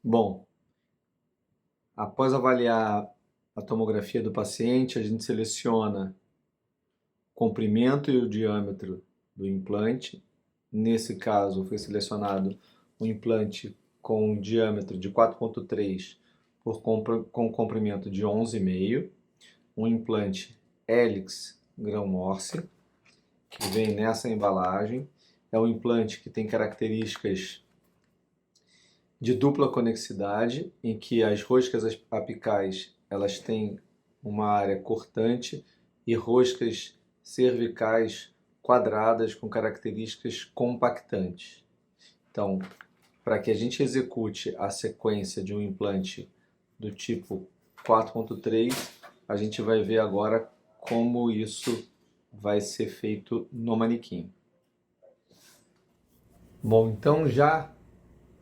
Bom, após avaliar a tomografia do paciente, a gente seleciona o comprimento e o diâmetro do implante. Nesse caso, foi selecionado um implante com um diâmetro de 4,3 com comprimento de 11,5, um implante Helix Grão-Morse, que vem nessa embalagem. É um implante que tem características de dupla conexidade, em que as roscas apicais elas têm uma área cortante e roscas cervicais quadradas com características compactantes. Então, para que a gente execute a sequência de um implante do tipo 4.3, a gente vai ver agora como isso vai ser feito no manequim. Bom, então já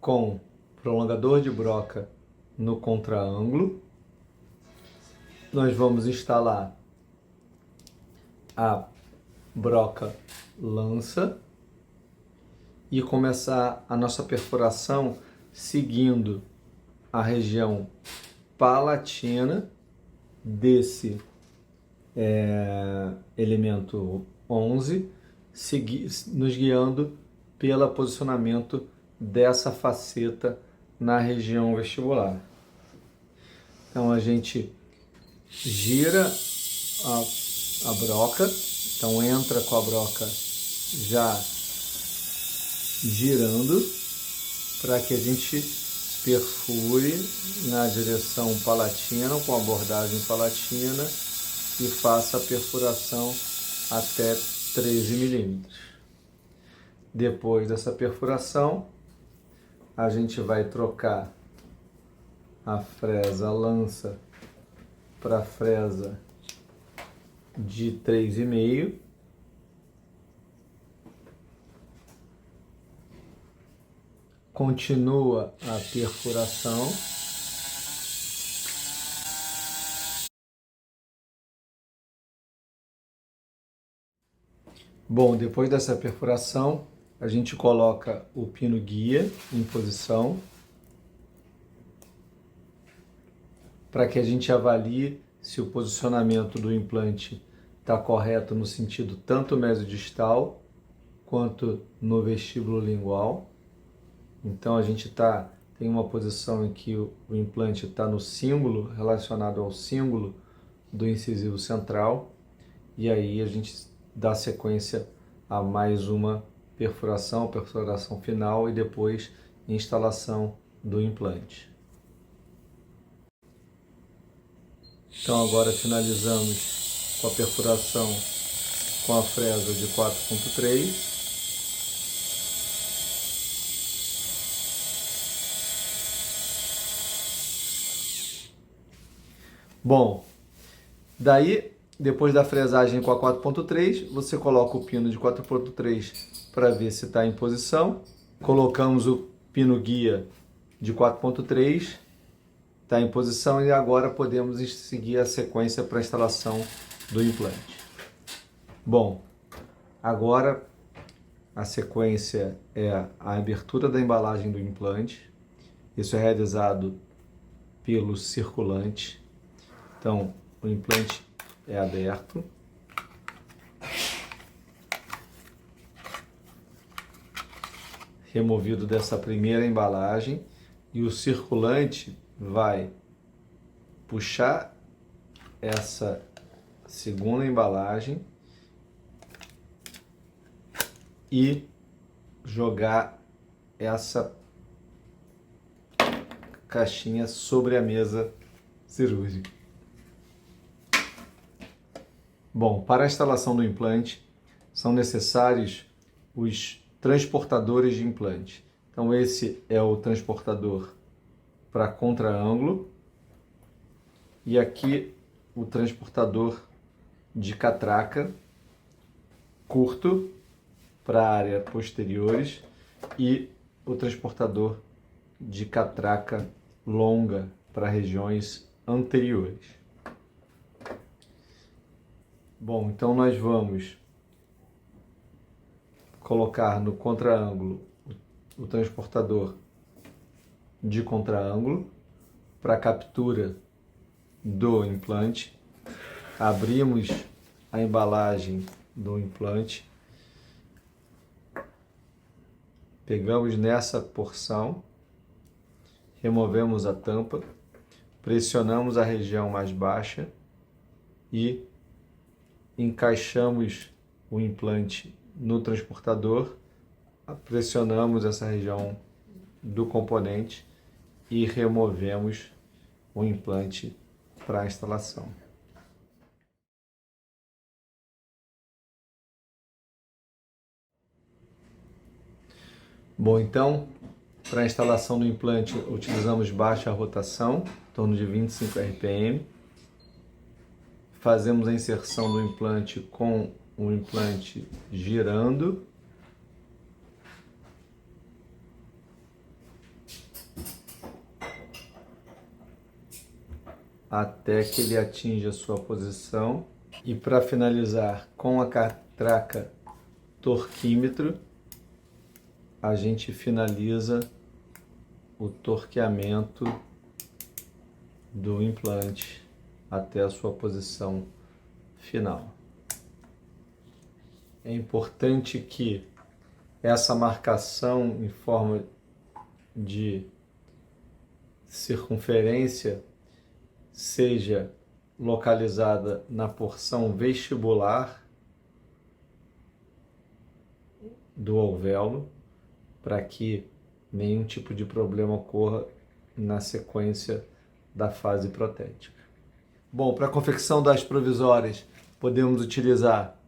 com prolongador de broca no contraângulo, nós vamos instalar a broca lança e começar a nossa perfuração seguindo a região palatina desse elemento 11, nos guiando pelo posicionamento dessa faceta na região vestibular. Então a gente gira a broca, então entra com a broca já girando para que a gente perfure na direção palatina, com abordagem palatina, e faça a perfuração até 13 milímetros. Depois dessa perfuração, a gente vai trocar a fresa lança para a fresa de 3,5. Continua a perfuração. Bom, depois dessa perfuração, a gente coloca o pino guia em posição para que a gente avalie se o posicionamento do implante está correto no sentido tanto mesodistal quanto no vestíbulo lingual. Então a gente tem uma posição em que o implante está no cíngulo, relacionado ao cíngulo do incisivo central, e aí a gente dá sequência a mais uma perfuração final e depois instalação do implante. Então agora finalizamos com a perfuração com a fresa de 4.3. Bom, daí depois da fresagem com a 4.3, você coloca o pino de 4.3 para ver se está em posição. Colocamos o pino guia de 4.3, está em posição, e agora podemos seguir a sequência para a instalação do implante. Bom, agora a sequência é a abertura da embalagem do implante. Isso é realizado pelo circulante. Então, o implante é aberto. Removido dessa primeira embalagem, e o circulante vai puxar essa segunda embalagem e jogar essa caixinha sobre a mesa cirúrgica. Bom, para a instalação do implante são necessários os transportadores de implante. Então esse é o transportador para contraângulo e aqui o transportador de catraca curto para a área posteriores e o transportador de catraca longa para regiões anteriores. Bom, então nós vamos colocar no contraângulo o transportador de contraângulo para captura do implante. Abrimos a embalagem do implante, pegamos nessa porção, removemos a tampa, pressionamos a região mais baixa e encaixamos o implante no transportador, pressionamos essa região do componente e removemos o implante para a instalação. Bom, então, para a instalação do implante, utilizamos baixa rotação, em torno de 25 RPM. Fazemos a inserção do implante com o implante girando. Até que ele atinja a sua posição. E para finalizar, com a catraca torquímetro, a gente finaliza o torqueamento do implante até a sua posição final. É importante que essa marcação em forma de circunferência seja localizada na porção vestibular do alvéolo, para que nenhum tipo de problema ocorra na sequência da fase protética. Bom, para a confecção das provisórias, podemos utilizar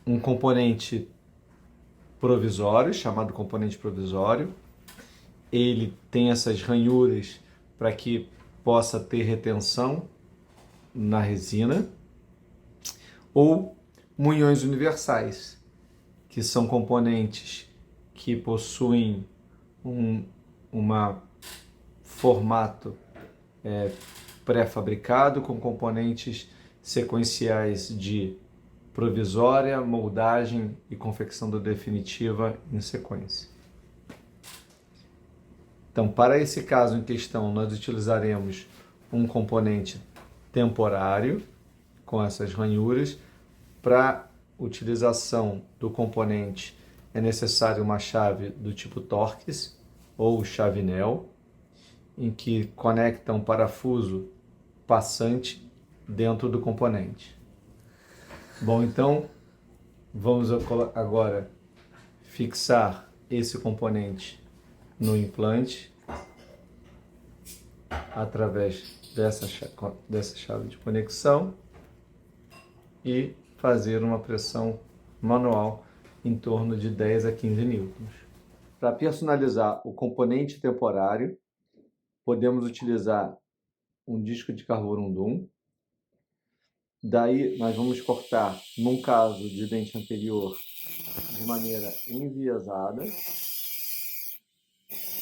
um componente provisório, chamado componente provisório. Ele tem essas ranhuras para que possa ter retenção na resina. Ou munhões universais, que são componentes que possuem um formato pré-fabricado com componentes sequenciais de provisória, moldagem e confecção da definitiva em sequência. Então, para esse caso em questão, nós utilizaremos um componente temporário com essas ranhuras. Para utilização do componente é necessário uma chave do tipo Torx ou chavinel, em que conecta um parafuso passante dentro do componente. Bom, então vamos agora fixar esse componente no implante através dessa chave de conexão e fazer uma pressão manual em torno de 10 a 15 newtons. Para personalizar o componente temporário, podemos utilizar um disco de carborundum. Daí nós vamos cortar, num caso de dente anterior, de maneira enviesada,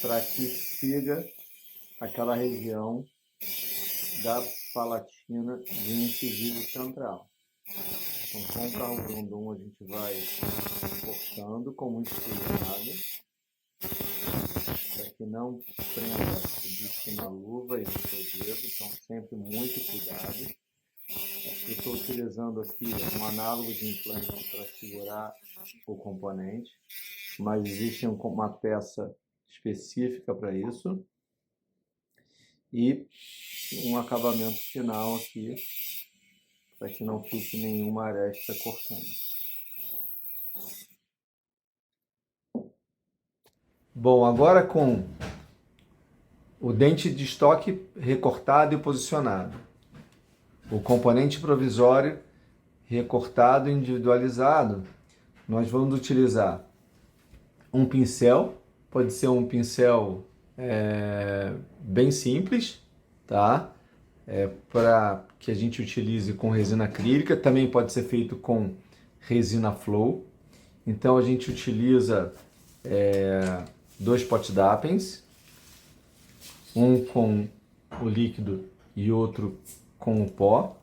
para que siga aquela região da palatina de incisivo central. Então, com o carborundum a gente vai cortando com muito cuidado, para que não prenda o disco na luva e no seu dedo, então sempre muito cuidado. Eu estou utilizando aqui um análogo de implante para segurar o componente, mas existe uma peça específica para isso e um acabamento final aqui para que não fique nenhuma aresta cortante. Bom, agora com o dente de estoque recortado e posicionado, o componente provisório recortado e individualizado, nós vamos utilizar um pincel, pode ser um pincel bem simples, tá? Para que a gente utilize com resina acrílica, também pode ser feito com resina flow. Então a gente utiliza 2 pot dappens, um com o líquido e outro com o pó.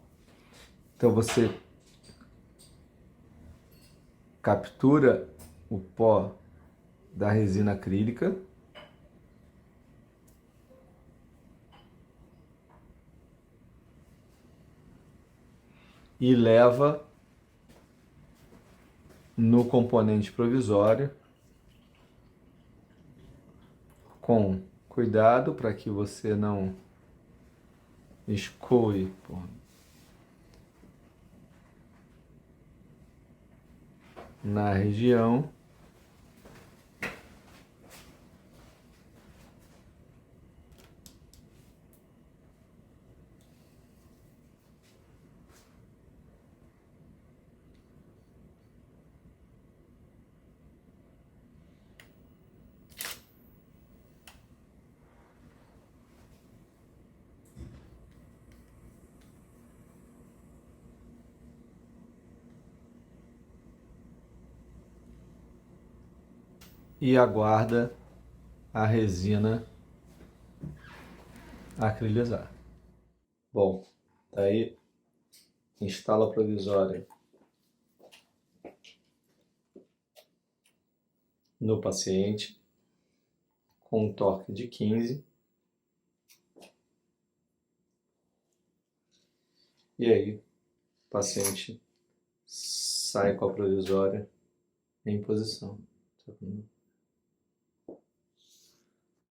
Então você captura o pó da resina acrílica e leva no componente provisório com cuidado para que você não escoe na região. E aguarda a resina acrilizar. Bom, tá aí, instala provisória no paciente com um torque de 15. E aí, o paciente sai com a provisória em posição.